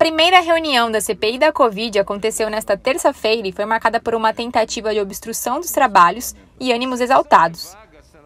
primeira reunião da CPI da Covid aconteceu nesta terça-feira e foi marcada por uma tentativa de obstrução dos trabalhos e ânimos exaltados.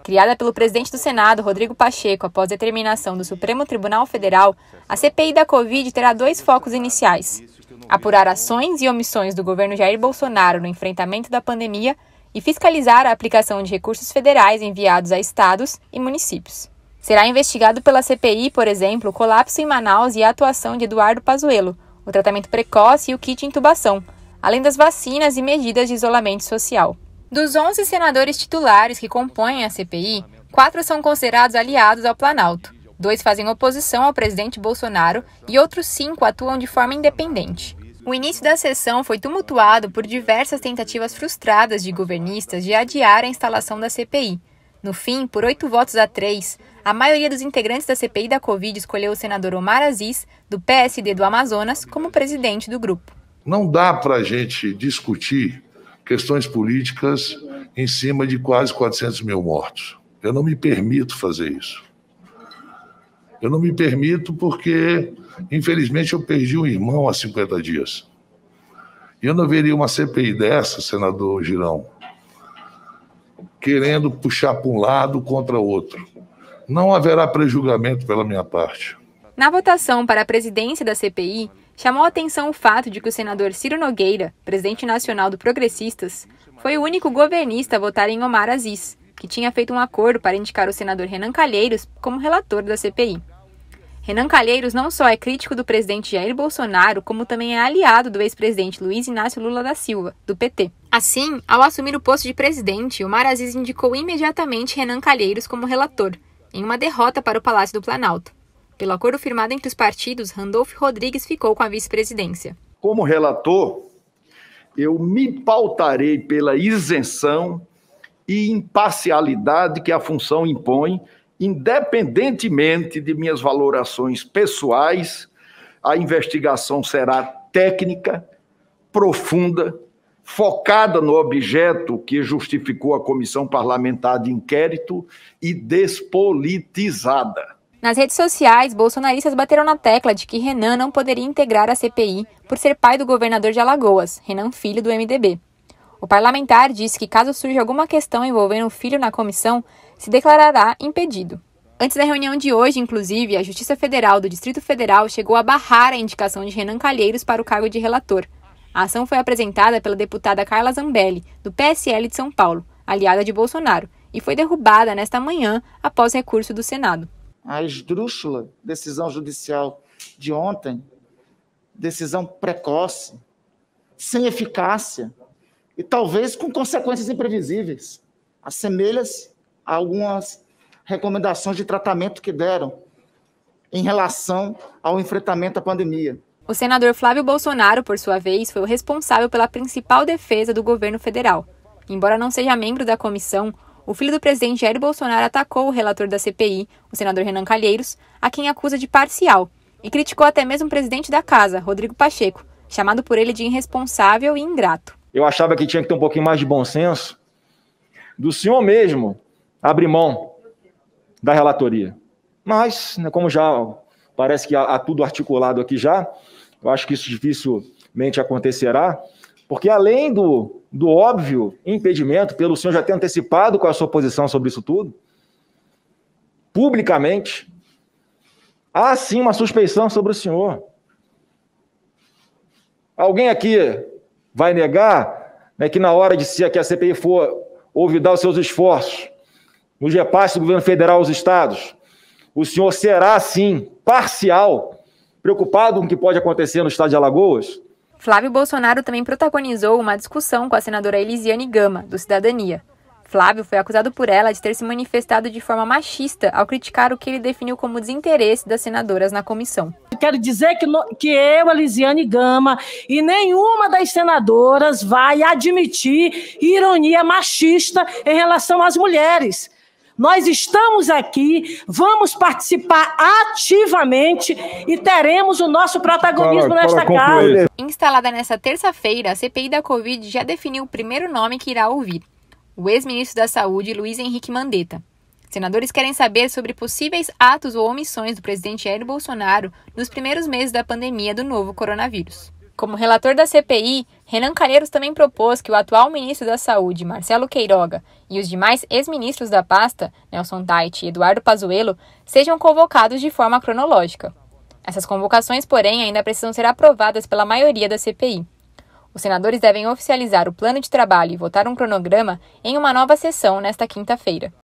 Criada pelo presidente do Senado, Rodrigo Pacheco, após determinação do Supremo Tribunal Federal, a CPI da Covid terá dois focos iniciais: apurar ações e omissões do governo Jair Bolsonaro no enfrentamento da pandemia e fiscalizar a aplicação de recursos federais enviados a estados e municípios. Será investigado pela CPI, por exemplo, o colapso em Manaus e a atuação de Eduardo Pazuello, o tratamento precoce e o kit intubação, além das vacinas e medidas de isolamento social. Dos 11 senadores titulares que compõem a CPI, 4 são considerados aliados ao Planalto, 2 fazem oposição ao presidente Bolsonaro e outros 5 atuam de forma independente. O início da sessão foi tumultuado por diversas tentativas frustradas de governistas de adiar a instalação da CPI. No fim, por 8 votos a 3, a maioria dos integrantes da CPI da Covid escolheu o senador Omar Aziz, do PSD do Amazonas, como presidente do grupo. Não dá para a gente discutir questões políticas em cima de quase 400 mil mortos. Eu não me permito fazer isso. Eu não me permito porque, infelizmente, eu perdi um irmão há 50 dias. E eu não veria uma CPI dessa, senador Girão, querendo puxar para um lado contra outro. Não haverá prejulgamento pela minha parte. Na votação para a presidência da CPI, chamou a atenção o fato de que o senador Ciro Nogueira, presidente nacional do Progressistas, foi o único governista a votar em Omar Aziz, que tinha feito um acordo para indicar o senador Renan Calheiros como relator da CPI. Renan Calheiros não só é crítico do presidente Jair Bolsonaro, como também é aliado do ex-presidente Luiz Inácio Lula da Silva, do PT. Assim, ao assumir o posto de presidente, Omar Aziz indicou imediatamente Renan Calheiros como relator, em uma derrota para o Palácio do Planalto. Pelo acordo firmado entre os partidos, Randolfo Rodrigues ficou com a vice-presidência. Como relator, eu me pautarei pela isenção e imparcialidade que a função impõe, independentemente de minhas valorações pessoais. A investigação será técnica, profunda, focada no objeto que justificou a comissão parlamentar de inquérito e despolitizada. Nas redes sociais, bolsonaristas bateram na tecla de que Renan não poderia integrar a CPI por ser pai do governador de Alagoas, Renan Filho, do MDB. O parlamentar disse que, caso surja alguma questão envolvendo o filho na comissão, se declarará impedido. Antes da reunião de hoje, inclusive, a Justiça Federal do Distrito Federal chegou a barrar a indicação de Renan Calheiros para o cargo de relator. A ação foi apresentada pela deputada Carla Zambelli, do PSL de São Paulo, aliada de Bolsonaro, e foi derrubada nesta manhã após recurso do Senado. A esdrúxula decisão judicial de ontem, decisão precoce, sem eficácia e talvez com consequências imprevisíveis, assemelha-se a algumas recomendações de tratamento que deram em relação ao enfrentamento à pandemia. O senador Flávio Bolsonaro, por sua vez, foi o responsável pela principal defesa do governo federal. Embora não seja membro da comissão, o filho do presidente Jair Bolsonaro atacou o relator da CPI, o senador Renan Calheiros, a quem acusa de parcial, e criticou até mesmo o presidente da casa, Rodrigo Pacheco, chamado por ele de irresponsável e ingrato. Eu achava que tinha que ter um pouquinho mais de bom senso do senhor mesmo abrir mão da relatoria. Mas, como já parece que há tudo articulado aqui já, eu acho que isso dificilmente acontecerá, porque além do óbvio impedimento, pelo senhor já ter antecipado com a sua posição sobre isso tudo, publicamente, há sim uma suspeição sobre o senhor. Alguém aqui vai negar, né, que na hora que a CPI for olvidar os seus esforços no repasse do governo federal aos estados, o senhor será, sim, parcial, preocupado com o que pode acontecer no estado de Alagoas? Flávio Bolsonaro também protagonizou uma discussão com a senadora Elisiane Gama, do Cidadania. Flávio foi acusado por ela de ter se manifestado de forma machista ao criticar o que ele definiu como desinteresse das senadoras na comissão. Quero dizer que eu, Elisiane Gama, e nenhuma das senadoras vai admitir ironia machista em relação às mulheres. Nós estamos aqui, vamos participar ativamente e teremos o nosso protagonismo nesta casa. Instalada nesta terça-feira, a CPI da Covid já definiu o primeiro nome que irá ouvir: o ex-ministro da Saúde, Luiz Henrique Mandetta. Senadores querem saber sobre possíveis atos ou omissões do presidente Jair Bolsonaro nos primeiros meses da pandemia do novo coronavírus. Como relator da CPI, Renan Calheiros também propôs que o atual ministro da Saúde, Marcelo Queiroga, e os demais ex-ministros da pasta, Nelson Tait e Eduardo Pazuello, sejam convocados de forma cronológica. Essas convocações, porém, ainda precisam ser aprovadas pela maioria da CPI. Os senadores devem oficializar o plano de trabalho e votar um cronograma em uma nova sessão nesta quinta-feira.